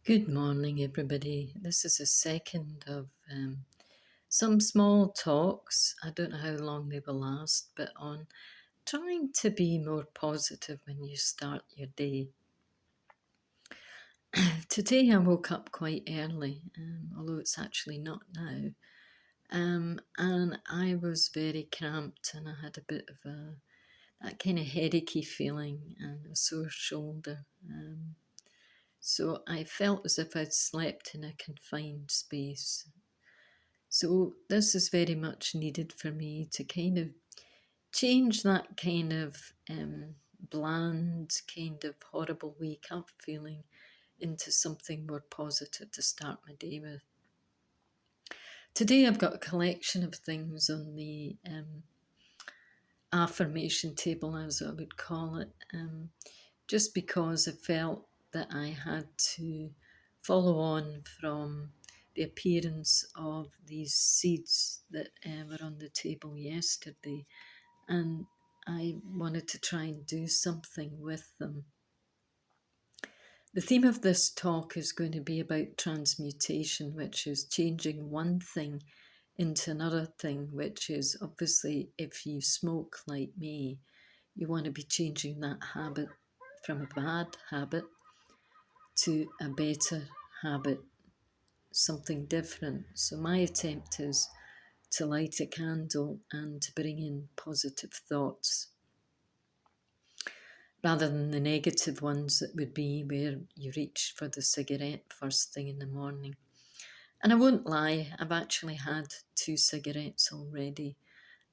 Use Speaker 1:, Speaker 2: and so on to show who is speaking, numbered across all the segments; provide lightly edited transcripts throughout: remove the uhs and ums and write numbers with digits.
Speaker 1: Good morning, everybody. This is a second of some small talks. I don't know how long they will last, but on trying to be more positive when you start your day. Today I woke up quite early, although it's actually not now, and I was very cramped and I had a bit of that kind of headachy feeling and a sore shoulder. So I felt as if I'd slept in a confined space. So this is very much needed for me to kind of change that kind of bland, kind of horrible wake up feeling into something more positive to start my day with. Today I've got a collection of things on the affirmation table, as I would call it, just because I felt that I had to follow on from the appearance of these seeds that were on the table yesterday, and I wanted to try and do something with them. The theme of this talk is going to be about transmutation, which is changing one thing into another thing, which is obviously if you smoke like me, you want to be changing that habit from a bad habit to a better habit, something different. So my attempt is to light a candle and to bring in positive thoughts rather than the negative ones that would be where you reach for the cigarette first thing in the morning. And I won't lie, I've actually had 2 cigarettes already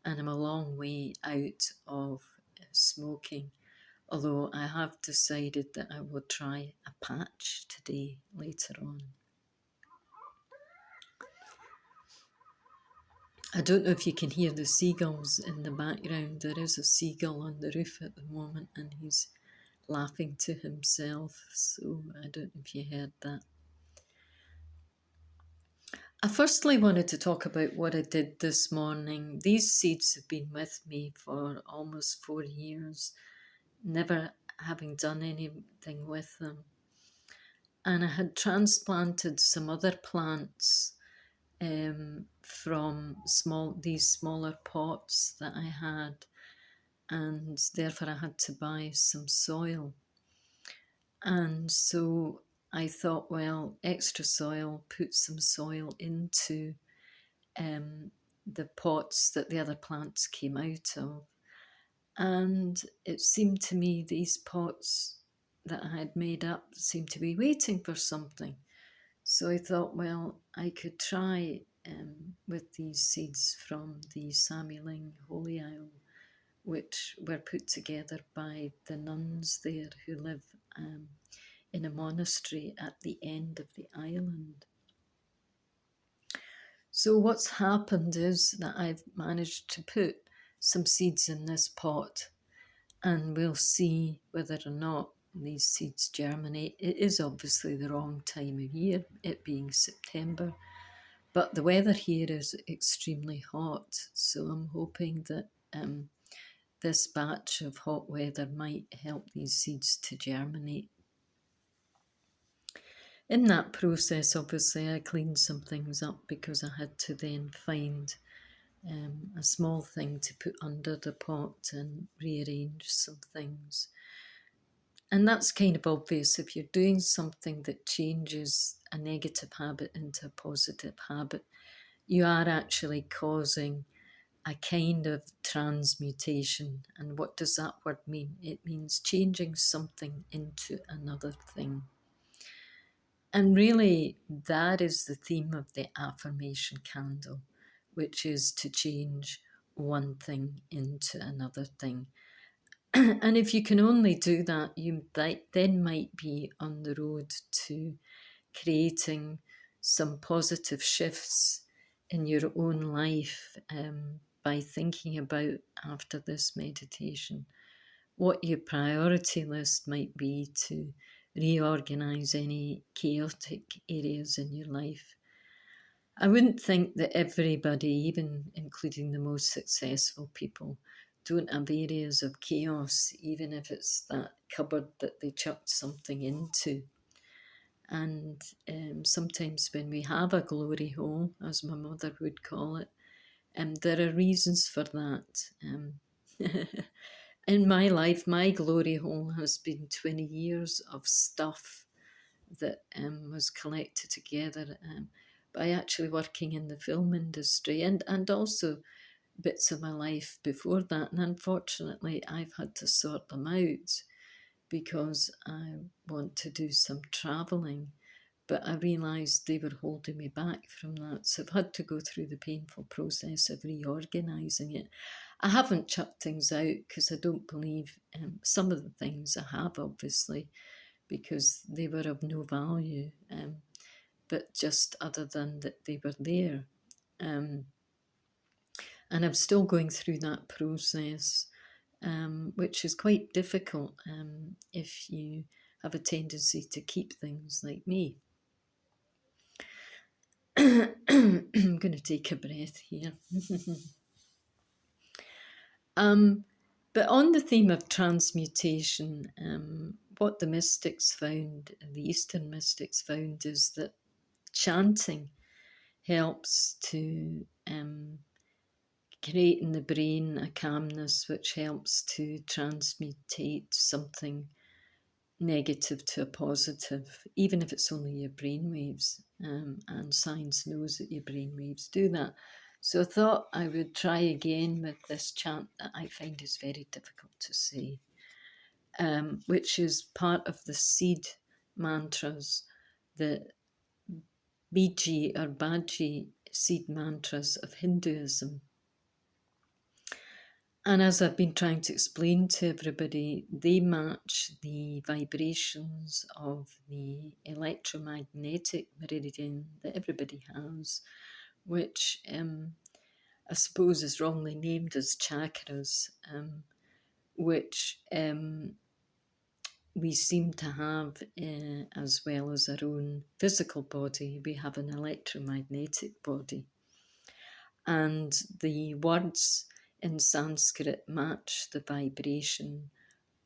Speaker 1: and I'm a long way out of smoking, although I have decided that I will try a patch today later on. I don't know if you can hear the seagulls in the background. There is a seagull on the roof at the moment and he's laughing to himself, so I don't know if you heard that. I firstly wanted to talk about what I did this morning. These seeds have been with me for almost 4 years, never having done anything with them. And I had transplanted some other plants from these smaller pots that I had, and therefore I had to buy some soil. And so I thought, well, extra soil, put some soil into the pots that the other plants came out of. And it seemed to me these pots that I had made up seemed to be waiting for something. So I thought, well, I could try with these seeds from the Samueling Holy Isle, which were put together by the nuns there who live in a monastery at the end of the island. So what's happened is that I've managed to put some seeds in this pot, and we'll see whether or not these seeds germinate. It is obviously the wrong time of year, it being September, but the weather here is extremely hot, so I'm hoping that this batch of hot weather might help these seeds to germinate. In that process, obviously, I cleaned some things up because I had to then find a small thing to put under the pot and rearrange some things. And that's kind of obvious. If you're doing something that changes a negative habit into a positive habit, you are actually causing a kind of transmutation. And what does that word mean? It means changing something into another thing. And really, that is the theme of the affirmation candle, which is to change one thing into another thing. And if you can only do that, you then might be on the road to creating some positive shifts in your own life by thinking about, after this meditation, what your priority list might be to reorganize any chaotic areas in your life. I wouldn't think that everybody, even including the most successful people, don't have areas of chaos, even if it's that cupboard that they chucked something into. And sometimes when we have a glory hole, as my mother would call it, there are reasons for that. In my life, my glory hole has been 20 years of stuff that was collected together by actually working in the film industry, and also bits of my life before that. And unfortunately, I've had to sort them out because I want to do some travelling. But I realised they were holding me back from that. So I've had to go through the painful process of reorganising it. I haven't chucked things out because I don't believe some of the things I have, obviously, because they were of no value, but just other than that they were there. And I'm still going through that process, which is quite difficult if you have a tendency to keep things like me. I'm going to take a breath here. But on the theme of transmutation, what the mystics found, the Eastern mystics found, is that chanting helps to create in the brain a calmness which helps to transmutate something negative to a positive, even if it's only your brainwaves. And science knows that your brainwaves do that. So I thought I would try again with this chant that I find is very difficult to say, which is part of the seed mantras, the Biji or Baji seed mantras of Hinduism. And as I've been trying to explain to everybody, they match the vibrations of the electromagnetic meridian that everybody has, which I suppose is wrongly named as chakras, which we seem to have as well as our own physical body. We have an electromagnetic body. And the words in Sanskrit match the vibration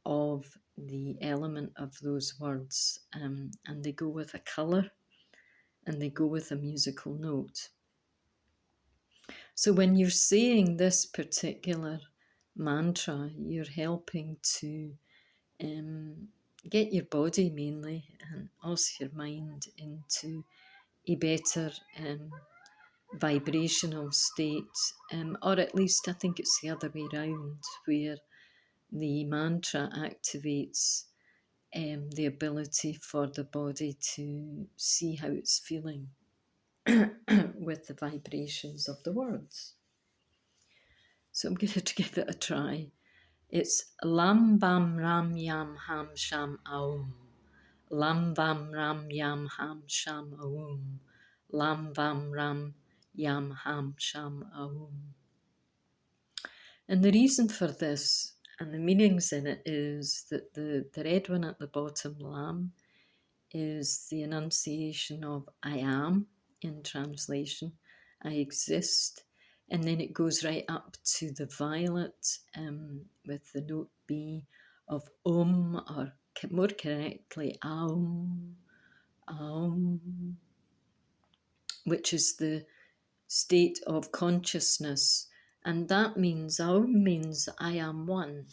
Speaker 1: of the element of those words, and they go with a colour and they go with a musical note. So when you're saying this particular mantra, you're helping to get your body mainly and also your mind into a better vibrational state, or at least I think it's the other way around, where the mantra activates the ability for the body to see how it's feeling with the vibrations of the words. So I'm going to give it a try. It's Lam Bam Ram Yam Ham Sham Aum. Lam Bam Ram Yam Ham Sham Aum. Lam Bam Ram Yam Ham Sham Aum. And the reason for this and the meanings in it is that the red one at the bottom, Lam, is the enunciation of I am in translation. I exist. And then it goes right up to the violet with the note B of or more correctly, Aum, Aum, which is the state of consciousness. And that means, Aum means I am one.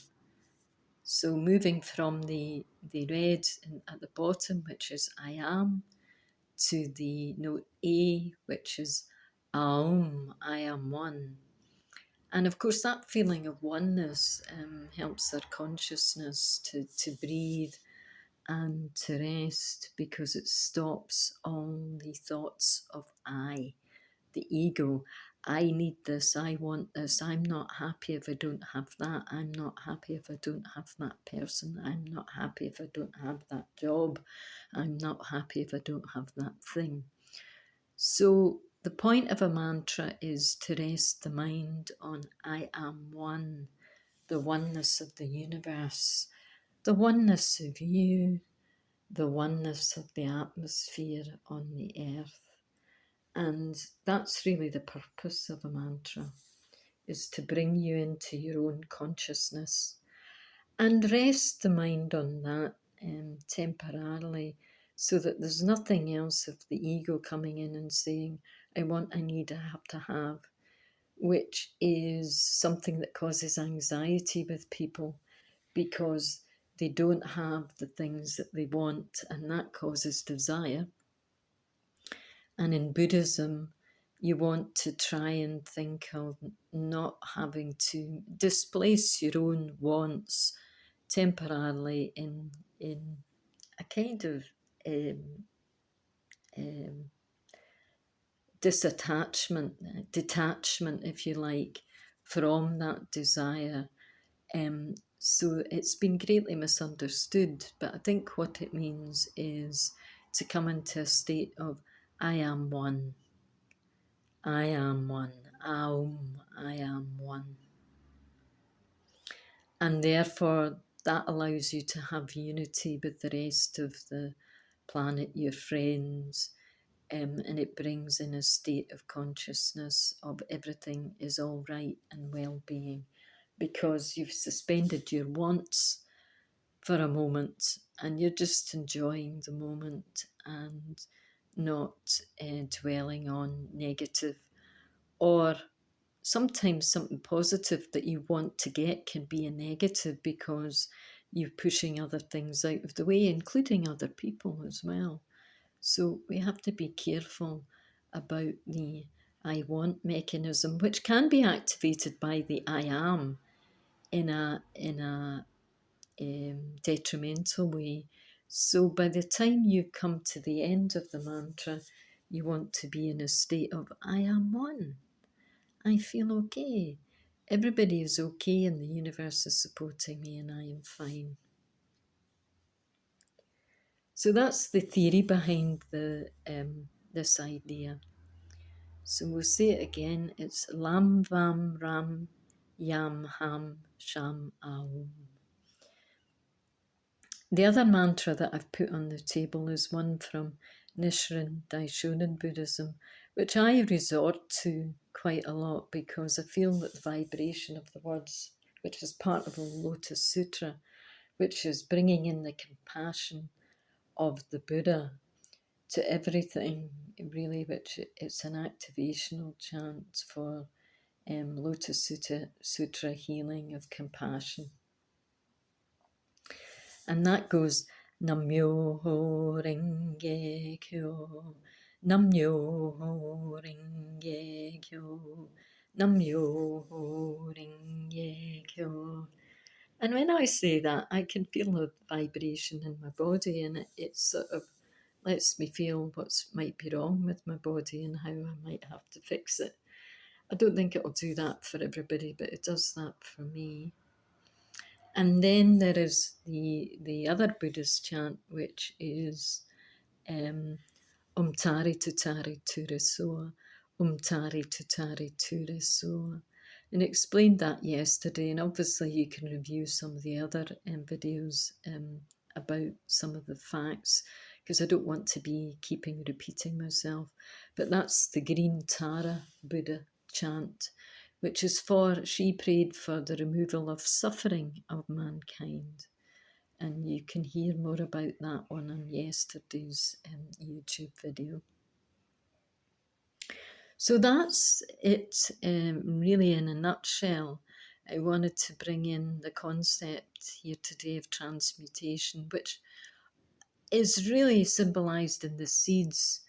Speaker 1: So moving from the red at the bottom, which is I am, to the note A, which is Aum, I am one. And of course, that feeling of oneness helps our consciousness to breathe and to rest, because it stops all the thoughts of I, the ego. I need this, I want this, I'm not happy if I don't have that, I'm not happy if I don't have that person, I'm not happy if I don't have that job, I'm not happy if I don't have that thing. So the point of a mantra is to rest the mind on I am one, the oneness of the universe, the oneness of you, the oneness of the atmosphere on the earth. And that's really the purpose of a mantra, is to bring you into your own consciousness and rest the mind on that temporarily, so that there's nothing else of the ego coming in and saying, I want, I need, I have to have, which is something that causes anxiety with people because they don't have the things that they want, and that causes desire. And in Buddhism, you want to try and think of not having to displace your own wants temporarily in a kind of um, um, detachment, if you like, from that desire. So it's been greatly misunderstood, but I think what it means is to come into a state of I am one, I am one, Aum, I am one. And therefore, that allows you to have unity with the rest of the planet, your friends, and it brings in a state of consciousness of everything is all right and well-being, because you've suspended your wants for a moment and you're just enjoying the moment and not dwelling on negative, or sometimes something positive that you want to get can be a negative because you're pushing other things out of the way, including other people as well. So we have to be careful about the I want mechanism, which can be activated by the I am in a detrimental way. So by the time you come to the end of the mantra, you want to be in a state of I am one. I feel okay. Everybody is okay and the universe is supporting me and I am fine. So that's the theory behind this idea. So we'll say it again. It's Lam Vam Ram Yam Ham Sham Aum. The other mantra that I've put on the table is one from Nichiren Daishonin Buddhism, which I resort to quite a lot because I feel that the vibration of the words, which is part of the Lotus Sutra, which is bringing in the compassion of the Buddha to everything, really, which it's an activational chant for Lotus Sutra healing of compassion. And that goes Namyo Renge Kyo, Namyo Renge Kyo, Namyo Renge Kyo. And when I say that, I can feel a vibration in my body, and it sort of lets me feel what might be wrong with my body and how I might have to fix it. I don't think it'll do that for everybody, but it does that for me. And then there is the other Buddhist chant, which is Tari Tutari Turisoa, Tari Tutari Turisoa. And I explained that yesterday, and obviously you can review some of the other videos about some of the facts, because I don't want to be repeating myself. But that's the Green Tara Buddha chant, which is she prayed for the removal of suffering of mankind. And you can hear more about that one on yesterday's YouTube video. So that's it, really in a nutshell. I wanted to bring in the concept here today of transmutation, which is really symbolized in the seeds,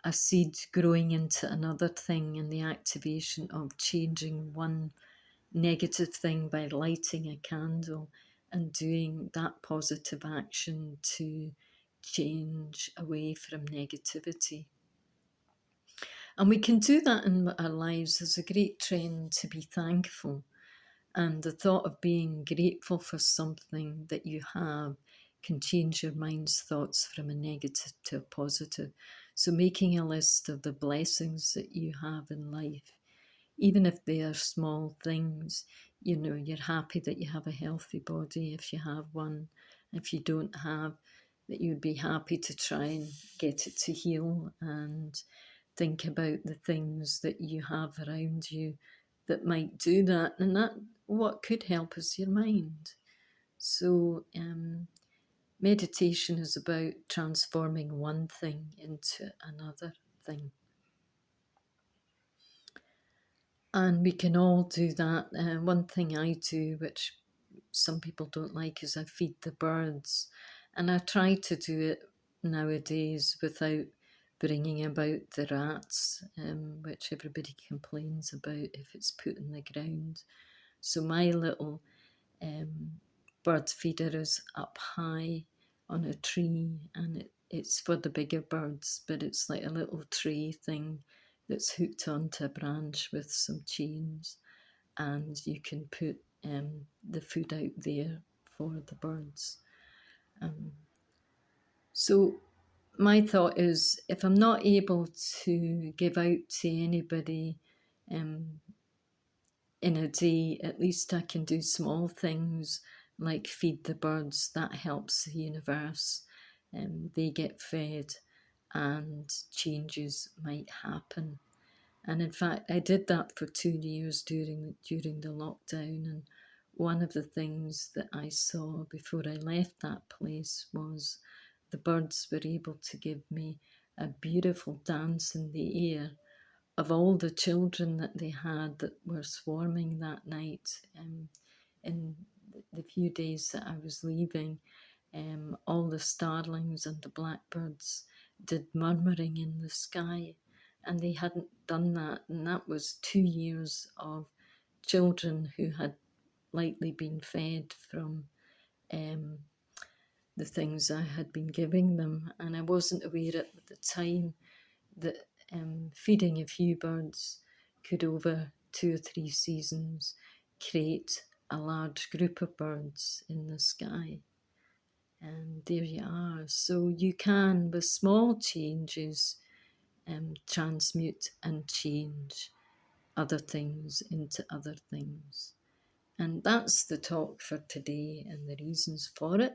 Speaker 1: a seed growing into another thing, and the activation of changing one negative thing by lighting a candle and doing that positive action to change away from negativity. And we can do that in our lives. There's a great trend to be thankful. And the thought of being grateful for something that you have can change your mind's thoughts from a negative to a positive. So making a list of the blessings that you have in life, even if they are small things, you're happy that you have a healthy body if you have one. If you don't have, that you'd be happy to try and get it to heal, and think about the things that you have around you that might do that. And that what could help is your mind. So meditation is about transforming one thing into another thing. And we can all do that. One thing I do, which some people don't like, is I feed the birds. And I try to do it nowadays without bringing about the rats, which everybody complains about if it's put in the ground. So my little bird feeder is up high on a tree, and it's for the bigger birds, but it's like a little tray thing that's hooked onto a branch with some chains, and you can put the food out there for the birds. So my thought is, if I'm not able to give out to anybody in a day, at least I can do small things like feed the birds. That helps the universe. They get fed and changes might happen. And in fact, I did that for 2 years during the lockdown. And one of the things that I saw before I left that place was the birds were able to give me a beautiful dance in the air of all the children that they had that were swarming that night. In the few days that I was leaving, all the starlings and the blackbirds did murmuring in the sky, and they hadn't done that. And that was 2 years of children who had likely been fed from the things I had been giving them. And I wasn't aware at the time that feeding a few birds could, over 2 or 3 seasons, create a large group of birds in the sky. And there you are. So you can, with small changes, transmute and change other things into other things. And that's the talk for today and the reasons for it.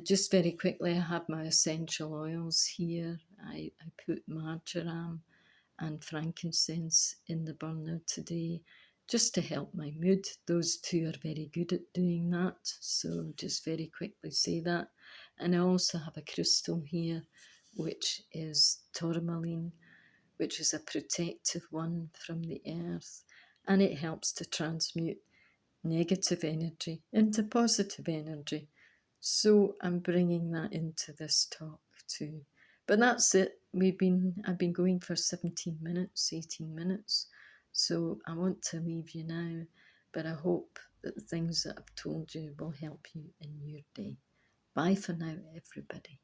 Speaker 1: Just very quickly, I have my essential oils here. I put marjoram and frankincense in the burner today, just to help my mood. Those two are very good at doing that, so just very quickly say that. And I also have a crystal here, which is tourmaline, which is a protective one from the earth, and it helps to transmute negative energy into positive energy. So I'm bringing that into this talk too. But that's it. I've been going for 17 minutes, 18 minutes. So I want to leave you now, but I hope that the things that I've told you will help you in your day. Bye for now, everybody.